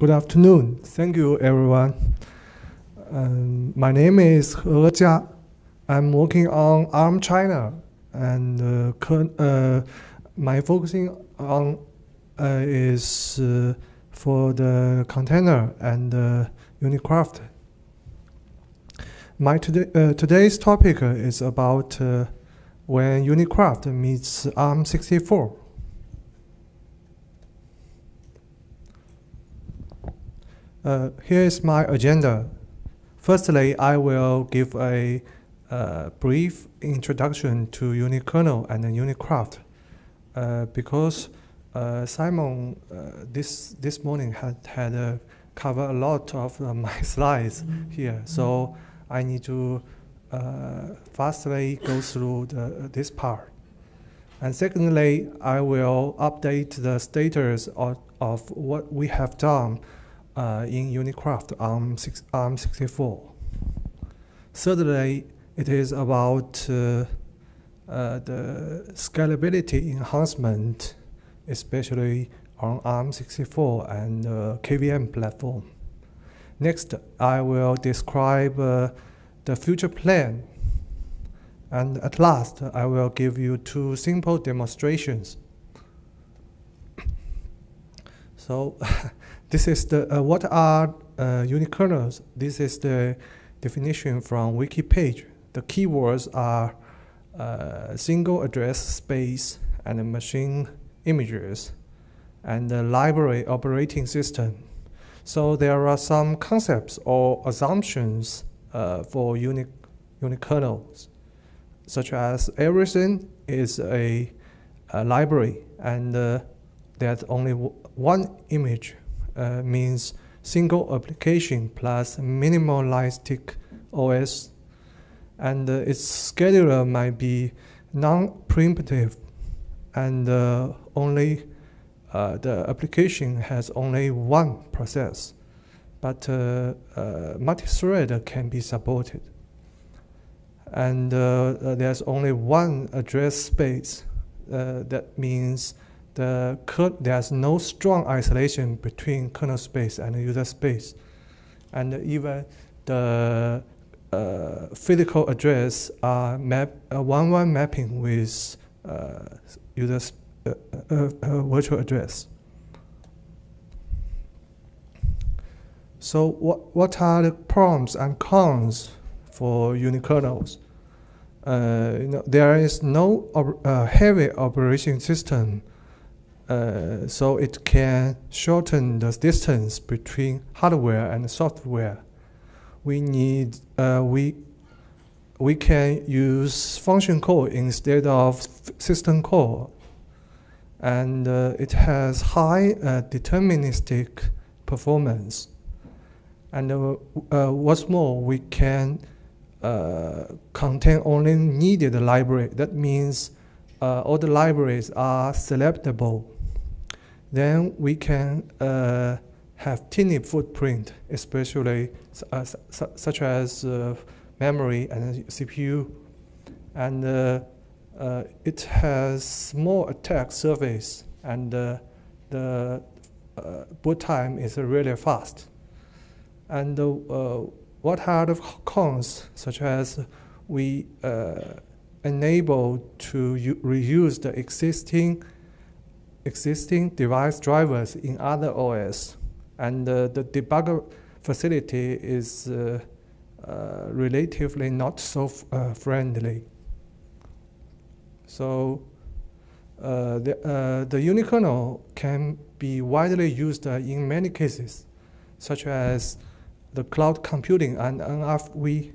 Good afternoon. Thank you, everyone. My name is He Jia. I'm working on Arm China, and my focusing on is for the container and Unikraft. Today's topic is about when Unikraft meets Arm64. Here is my agenda. Firstly, I will give a brief introduction to unikernel and Unikraft because Simon this morning had covered a lot of my slides here, so I need to fastly go through this part. And secondly, I will update the status of what we have done in Unikraft Arm64. Thirdly, it is about the scalability enhancement, especially on Arm64 and KVM platform. Next, I will describe the future plan. And at last, I will give you two simple demonstrations. So this is what are unikernels. This is the definition from wiki page. The keywords are single address space and machine images and the library operating system. So there are some concepts or assumptions for unikernels, such as everything is a library, and that only one image means single application plus minimalistic OS, and its scheduler might be non-preemptive, and only the application has only one process, but multi-thread can be supported. And there's only one address space. That means there's no strong isolation between kernel space and user space. And even the physical address are one-one mapping with user's virtual address. So what are the pros and cons for unikernels? There is no heavy operation system, so it can shorten the distance between hardware and software. We can use function call instead of system call, and it has high deterministic performance. And what's more, we can contain only needed library. That means all the libraries are selectable. Then we can have tiny footprint, especially such as memory and CPU. And it has small attack surface, and the boot time is really fast. And what are the cons, such as we enable to reuse the existing device drivers in other OS, and the debugger facility is relatively not so friendly. So the unikernel can be widely used in many cases, such as the cloud computing and NFV,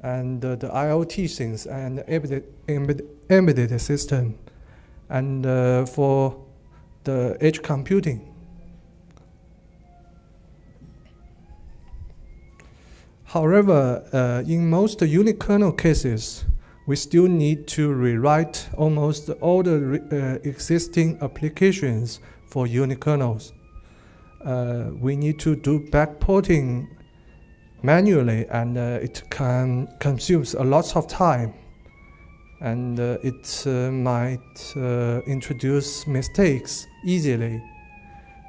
and the IoT things and embedded system, and for the edge computing. However, in most unikernel cases, we still need to rewrite almost all the existing applications for unikernels. We need to do backporting manually, and it consumes a lot of time. and it might introduce mistakes easily.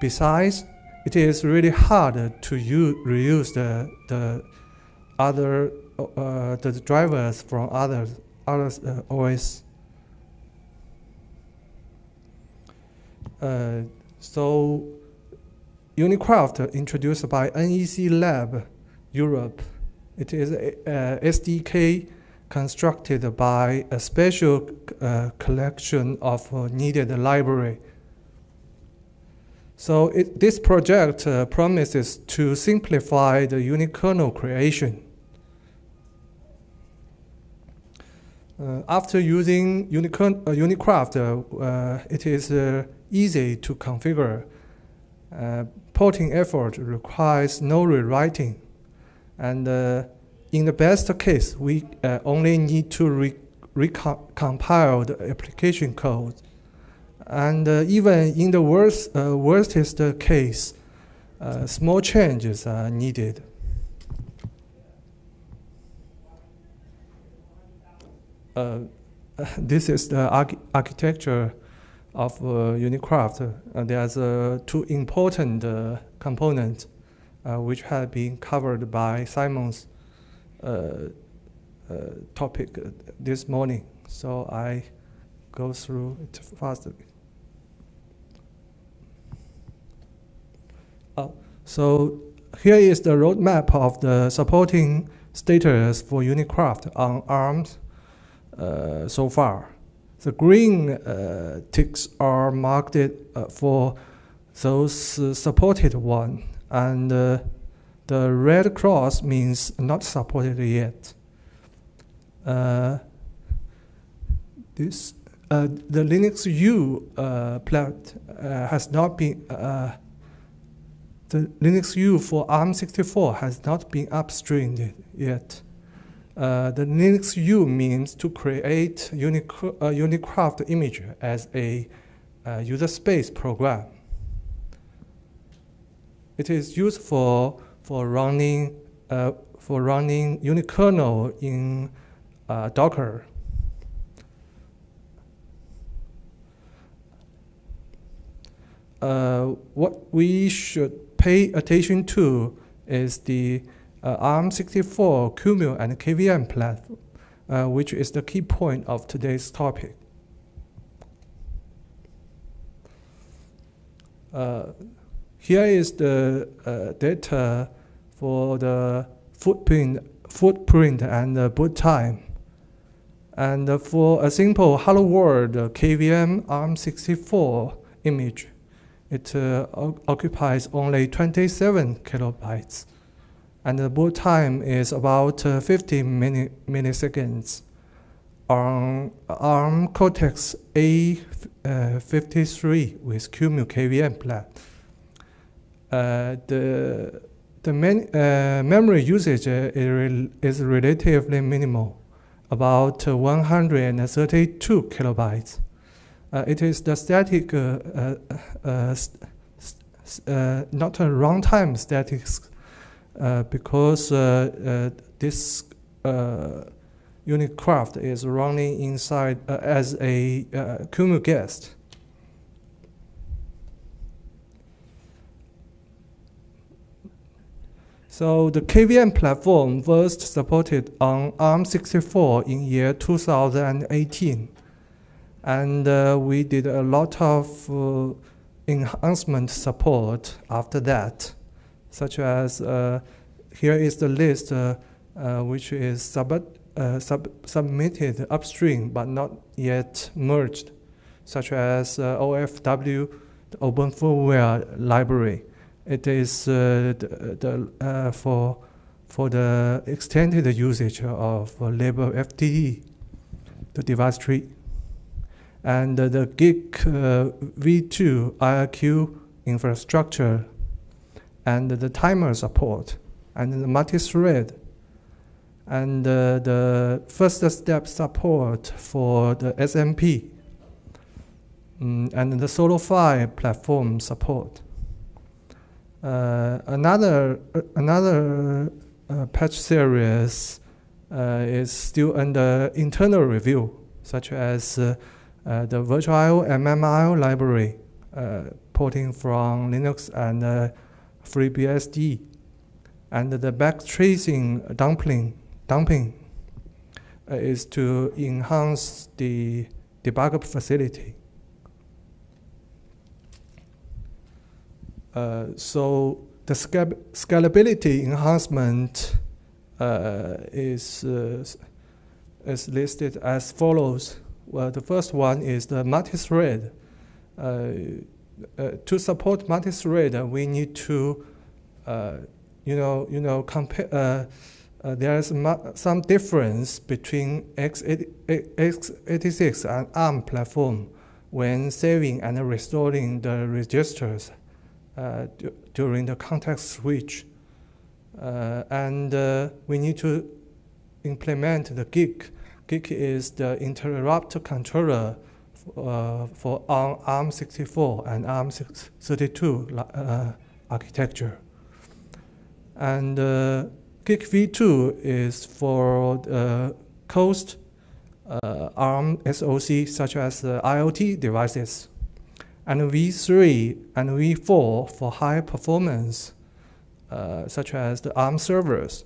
Besides, it is really hard to reuse the drivers from other OS. So Unikraft, introduced by NEC Lab Europe. It is a SDK constructed by a special collection of needed library. So this project promises to simplify the unikernel creation. After using Unikraft, it is easy to configure. Porting effort requires no rewriting. And in the best case, we only need to recompile the application code. And even in the worstest case, small changes are needed. This is the architecture of Unikraft. There's two important components which have been covered by Simon's topic this morning. So I go through it faster. So here is the roadmap of the supporting status for Unikraft on ARMS so far. The green ticks are marked for those supported one, and the red cross means not supported yet. The Linux U plat has not been the Linux U for Arm64 has not been upstreamed yet. The Linux U means to create Unikraft image as a user space program. It is useful for running unikernel in Docker. What we should pay attention to is the Arm64, ummio, and KVM platform, which is the key point of today's topic. Here is the data for the footprint and boot time. And for a simple Hello World KVM Arm64 image, it occupies only 27 kilobytes. And the boot time is about 50 milliseconds. On ARM Cortex A53 with ummio KVM plat. The memory usage is relatively minimal, about 132 kilobytes. It is the static, not a runtime statics, because this Unikraft is running inside as a ummio guest. So the KVM platform first supported on Arm64 in year 2018. And we did a lot of enhancement support after that, such as here is the list which is submitted upstream but not yet merged, such as OFW, the Open Firmware Library. It is for the extended usage of label FTE, the device tree, and the gig v2 IRQ infrastructure, and the timer support, and the multi-thread, and the first step support for the SMP, and the solo file platform support. Another patch series is still under internal review, such as the virtio-mmio library porting from Linux and FreeBSD. And the backtracing dumping is to enhance the debug facility. So the scalability enhancement is listed as follows. Well, the first one is the multi-thread. To support multi-thread, we need to, compare. There is some difference between x86 and ARM platform when saving and restoring the registers during the context switch. And we need to implement the GIC. GIC is the interrupt controller for Arm64 and Arm32 architecture. And GIC v2 is for host ARM SoC such as IoT devices, and v3 and v4 for high performance such as the ARM servers.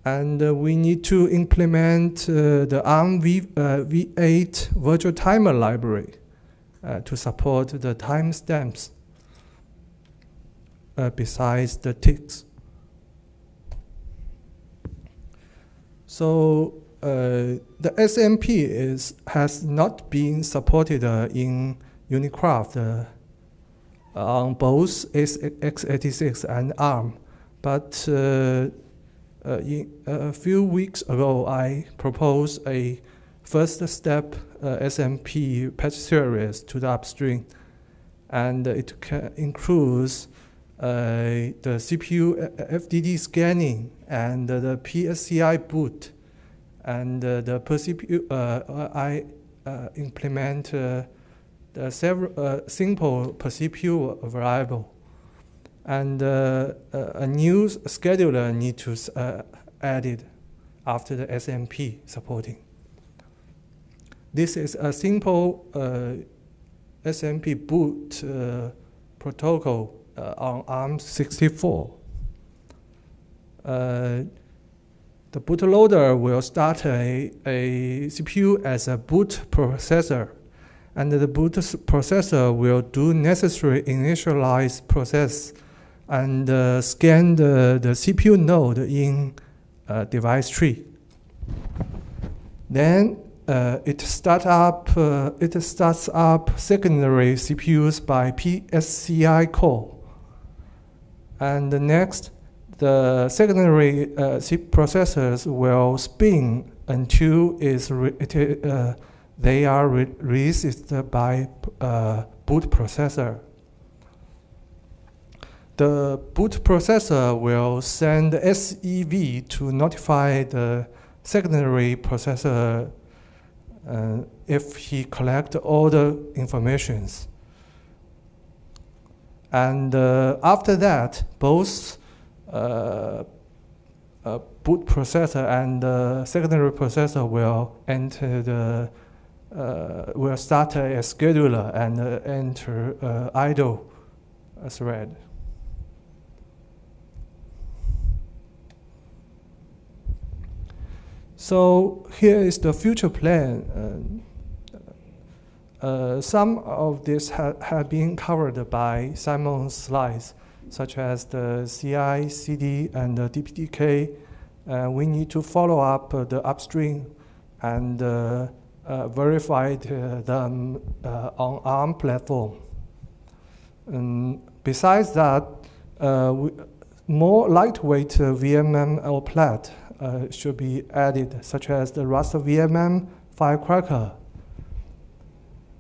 And we need to implement the ARM v8 virtual timer library to support the timestamps besides the ticks. So the SMP has not been supported in Unikraft on both x86 and ARM, but a few weeks ago I proposed a first step SMP patch series to the upstream, and it includes the CPU FDD scanning and the PSCI boot, and the per CPU I implement the several simple per CPU variable, and a new scheduler need to added after the SMP supporting. This is a simple SMP boot protocol on Arm64. The bootloader will start a CPU as a boot processor, and the boot processor will do necessary initialize process and scan the CPU node in device tree. Then it starts up secondary CPUs by PSCI call. And next, the secondary processors will spin until they are released by boot processor. The boot processor will send SEV to notify the secondary processor if he collects all the informations. And after that, both boot processor and secondary processor will enter will start a scheduler and enter idle thread. So here is the future plan. Some of this have been covered by Simon's slides, such as the CI, CD, and the DPDK. We need to follow up the upstream and verify them on ARM platform. Besides that, more lightweight VMM plat should be added, such as the Rust VMM Firecracker,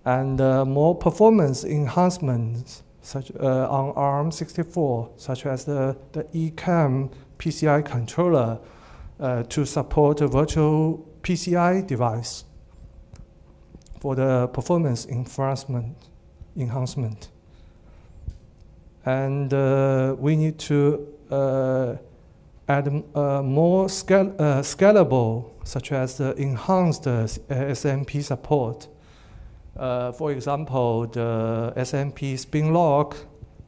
and more performance enhancements such on Arm64, such as the eCam PCI controller to support a virtual PCI device for the performance enhancement. And we need to add more scalable, such as the enhanced SMP support, For example, the SMP spin lock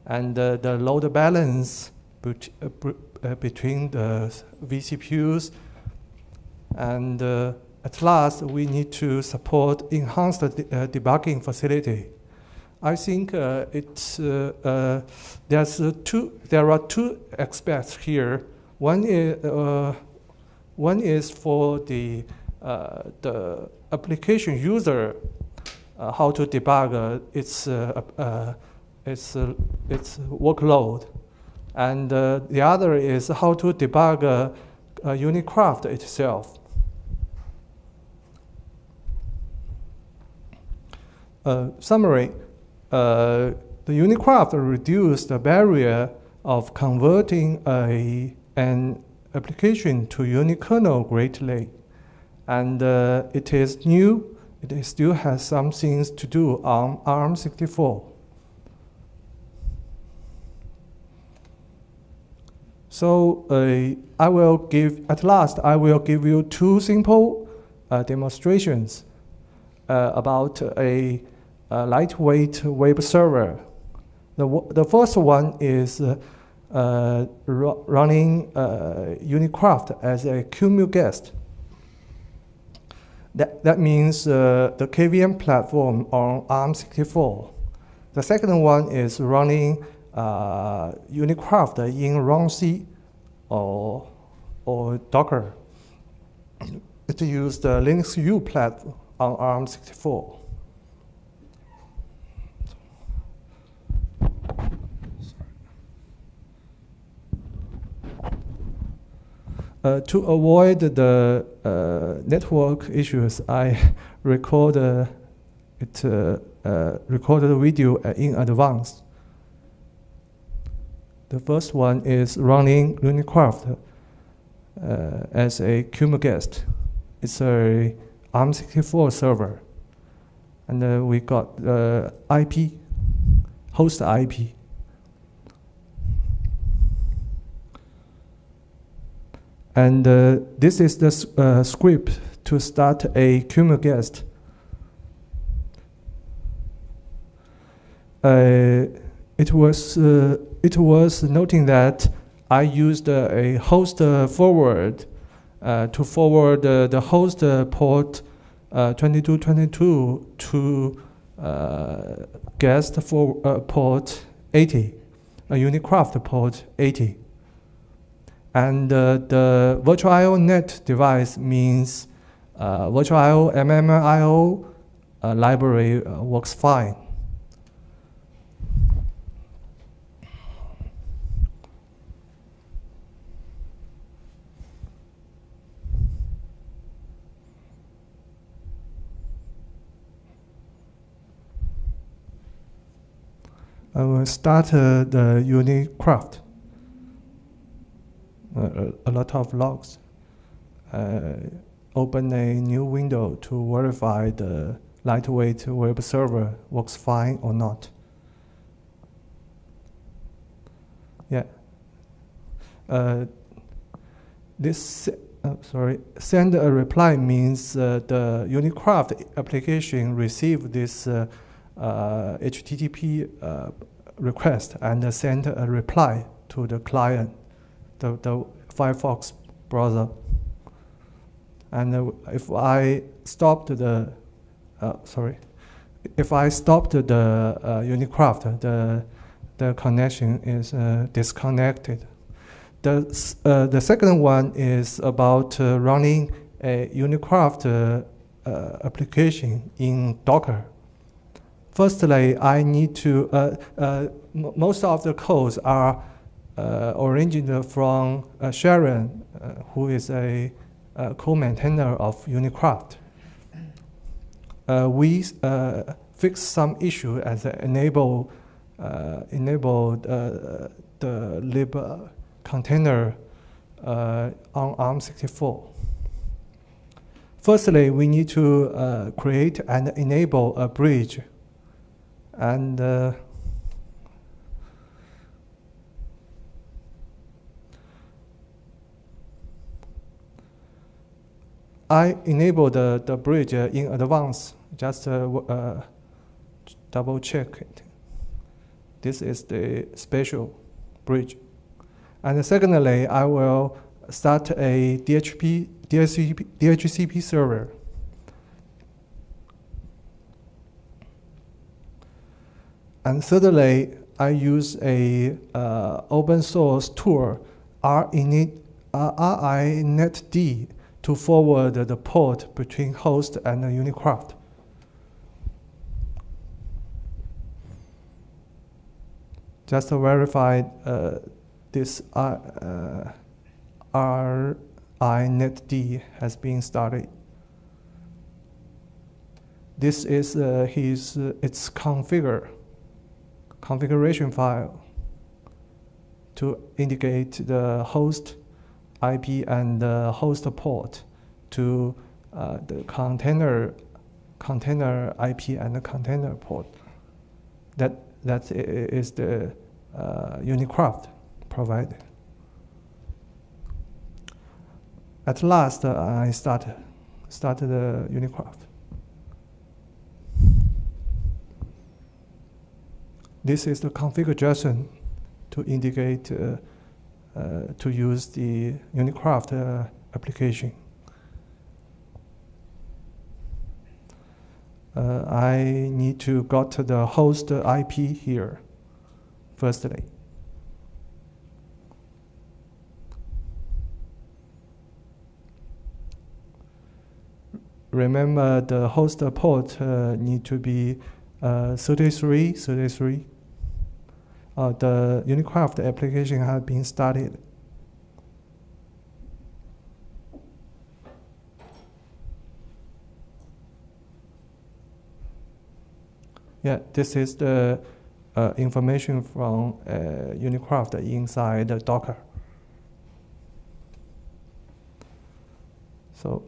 and the load balance between the vCPUs. And at last, we need to support enhanced debugging facility. I think there are two aspects here. One is for the application user, how to debug its workload, and the other is how to debug Unikraft itself. Summary. The Unikraft reduced the barrier of converting an application to unikernel greatly. And it is new. It still has some things to do on Arm64. So I will give you two simple demonstrations about a lightweight web server. The first one is running Unikraft as a unikernel guest. That means the KVM platform on Arm64. The second one is running Unikraft in RunC or Docker. It uses the Linux U platform on Arm64. To avoid the network issues, I recorded the video in advance. The first one is running Unikraft as a unikernel guest. It's a Arm64 server, and we got the IP, host IP. And this is the script to start a unikernel guest. It was noting that I used a host forward to forward the host port 2222 to guest for port 80, a Unikraft port 80. And the virtual net device means virtual mmio library works fine. I will start the Unikraft. A lot of logs. Open a new window to verify the lightweight web server works fine or not. Yeah. Send a reply means the Unikraft application received this HTTP request and send a reply to the client, the Firefox browser. And if I stopped the Unikraft, the connection is disconnected. The second one is about running a Unikraft application in Docker. Firstly, I need to, most of the codes are originated from Sharon, who is a co-maintainer of Unikraft. We fixed some issue as enabled the lib container on Arm64. Firstly, we need to create and enable a bridge. And I enabled the bridge in advance, just double check it. This is the special bridge. And secondly, I will start a DHCP server. And thirdly, I use a open source tool, RINetD, to forward the port between host and Unikraft. Just to verify this RINetD has been started. This is its configuration file to indicate the host IP and the host port to the container IP and the container port. That is the Unikraft provided. At last, I started the Unikraft. This is the configuration to indicate to use the Unikraft application. I need to got the host IP here, firstly. Remember, the host port need to be 33. The Unikraft application has been started. Yeah, this is the information from Unikraft inside the Docker. So,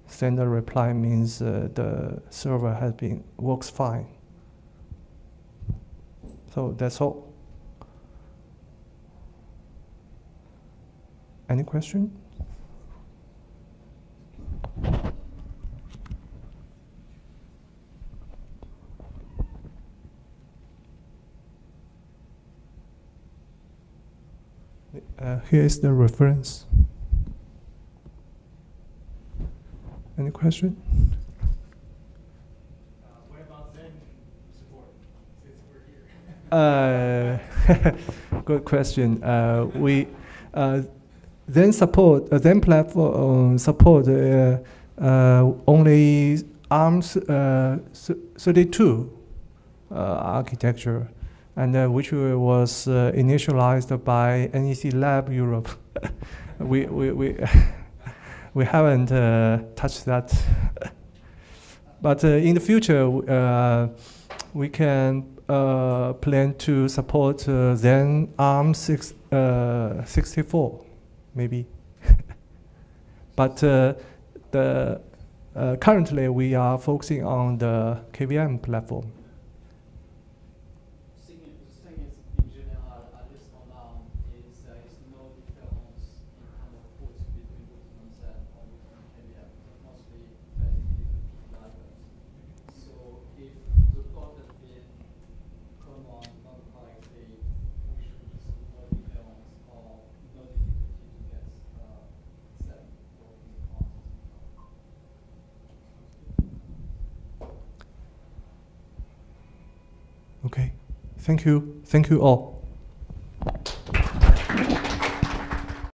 send a reply means the server works fine. So that's all. Any question? Here is the reference. Any question? What about Zen support, since we're here? Good question. We Zen platform support only ARM32 architecture, and which was initialized by NEC Lab Europe. We haven't touched that. But in the future, we can plan to support Zen Arm64, maybe. But currently, we are focusing on the KVM platform. Okay, thank you all.